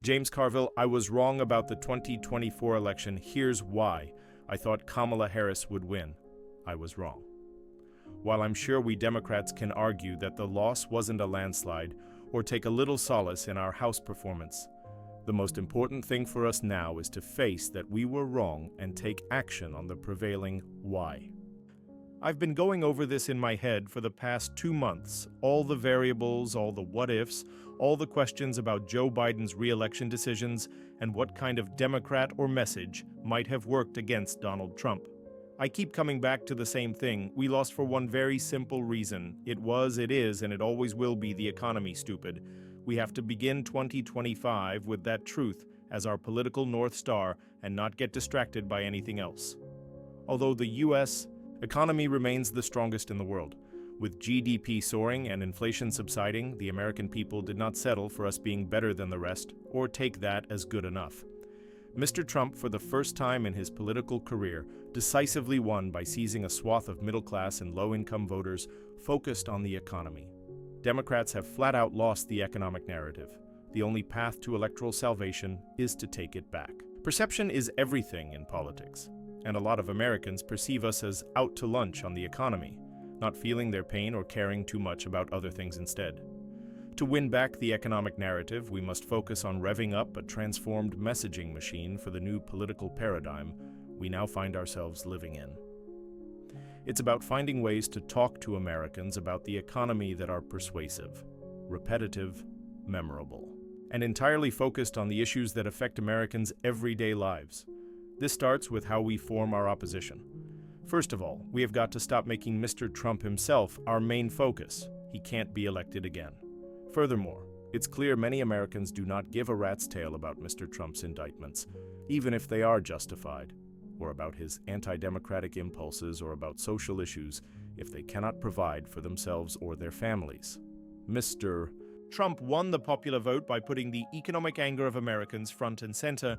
James Carville, I was wrong about the 2024 election. Here's why. I thought Kamala Harris would win. I was wrong. While I'm sure we Democrats can argue that the loss wasn't a landslide or take a little solace in our House performance, the most important thing for us now is to face that we were wrong and take action on the prevailing why. I've been going over this in my head for the past 2 months, all the variables, all the what-ifs, all the questions about Joe Biden's re-election decisions and what kind of Democrat or message might have worked against Donald Trump. I keep coming back to the same thing. We lost for one very simple reason. It was, it is, and it always will be the economy, stupid. We have to begin 2025 with that truth as our political North Star and not get distracted by anything else. Although the U.S. economy remains the strongest in the world. With GDP soaring and inflation subsiding, the American people did not settle for us being better than the rest or take that as good enough. Mr. Trump, for the first time in his political career, decisively won by seizing a swath of middle-class and low-income voters focused on the economy. Democrats have flat-out lost the economic narrative. The only path to electoral salvation is to take it back. Perception is everything in politics, and a lot of Americans perceive us as out to lunch on the economy, not feeling their pain or caring too much about other things instead. To win back the economic narrative, we must focus on revving up a transformed messaging machine for the new political paradigm we now find ourselves living in. It's about finding ways to talk to Americans about the economy that are persuasive, repetitive, memorable, and entirely focused on the issues that affect Americans' everyday lives. This starts with how we form our opposition. First of all, we have got to stop making Mr. Trump himself our main focus. He can't be elected again. Furthermore, it's clear many Americans do not give a rat's tail about Mr. Trump's indictments, even if they are justified, or about his anti-democratic impulses or about social issues if they cannot provide for themselves or their families. Mr. Trump won the popular vote by putting the economic anger of Americans front and center.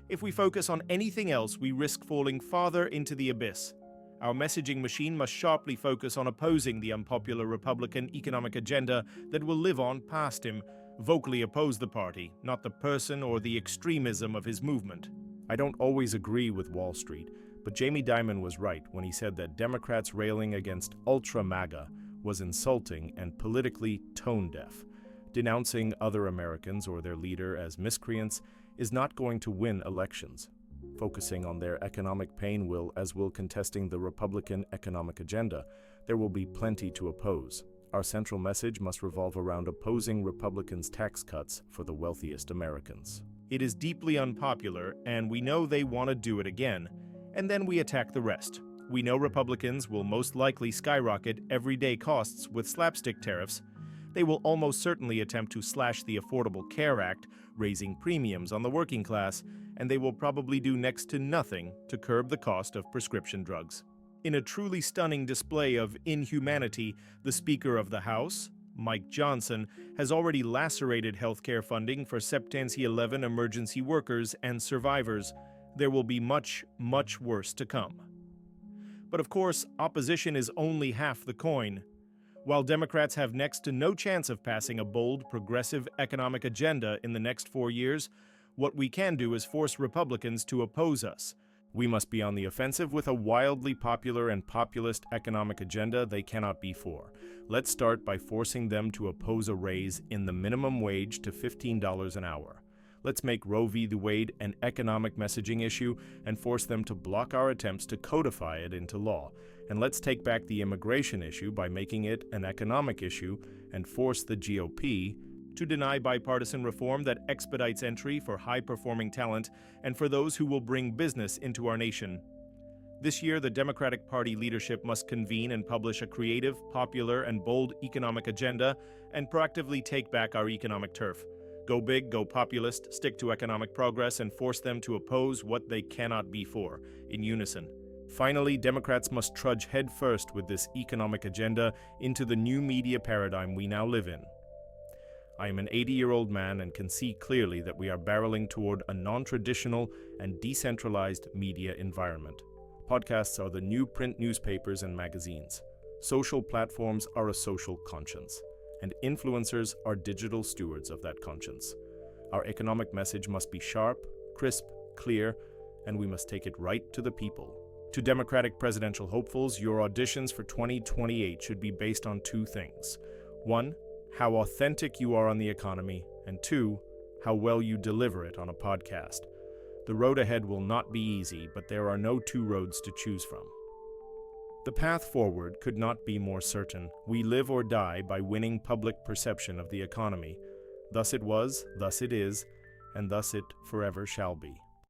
If we focus on anything else, we risk falling farther into the abyss. Our messaging machine must sharply focus on opposing the unpopular Republican economic agenda that will live on past him, vocally oppose the party, not the person or the extremism of his movement. I don't always agree with Wall Street, but Jamie Dimon was right when he said that Democrats railing against ultra-MAGA was insulting and politically tone-deaf. Denouncing other Americans or their leader as miscreants is not going to win elections. Focusing on their economic pain will, as will contesting the Republican economic agenda. There will be plenty to oppose. Our central message must revolve around opposing Republicans' tax cuts for the wealthiest Americans. It is deeply unpopular, and we know they want to do it again, and then we attack the rest. We know Republicans will most likely skyrocket everyday costs with slapstick tariffs. They will almost certainly attempt to slash the Affordable Care Act, raising premiums on the working class, and they will probably do next to nothing to curb the cost of prescription drugs. In a truly stunning display of inhumanity, the Speaker of the House, Mike Johnson, has already lacerated healthcare funding for September 11 emergency workers and survivors. There will be much, much worse to come. But of course, opposition is only half the coin. While Democrats have next to no chance of passing a bold, progressive economic agenda in the next 4 years, what we can do is force Republicans to oppose us. We must be on the offensive with a wildly popular and populist economic agenda they cannot be for. Let's start by forcing them to oppose a raise in the minimum wage to $15 an hour. Let's make Roe v. Wade an economic messaging issue and force them to block our attempts to codify it into law. And let's take back the immigration issue by making it an economic issue and force the GOP to deny bipartisan reform that expedites entry for high-performing talent and for those who will bring business into our nation. This year, the Democratic Party leadership must convene and publish a creative, popular, and bold economic agenda and proactively take back our economic turf. Go big, go populist, stick to economic progress, and force them to oppose what they cannot be for, in unison. Finally, Democrats must trudge headfirst with this economic agenda into the new media paradigm we now live in. I am an 80-year-old man and can see clearly that we are barreling toward a non-traditional and decentralized media environment. Podcasts are the new print newspapers and magazines. Social platforms are a social conscience, and influencers are digital stewards of that conscience. Our economic message must be sharp, crisp, clear, and we must take it right to the people. To Democratic presidential hopefuls, your auditions for 2028 should be based on two things. One, how authentic you are on the economy, and two, how well you deliver it on a podcast. The road ahead will not be easy, but there are no two roads to choose from. The path forward could not be more certain. We live or die by winning public perception of the economy. Thus it was, thus it is, and thus it forever shall be.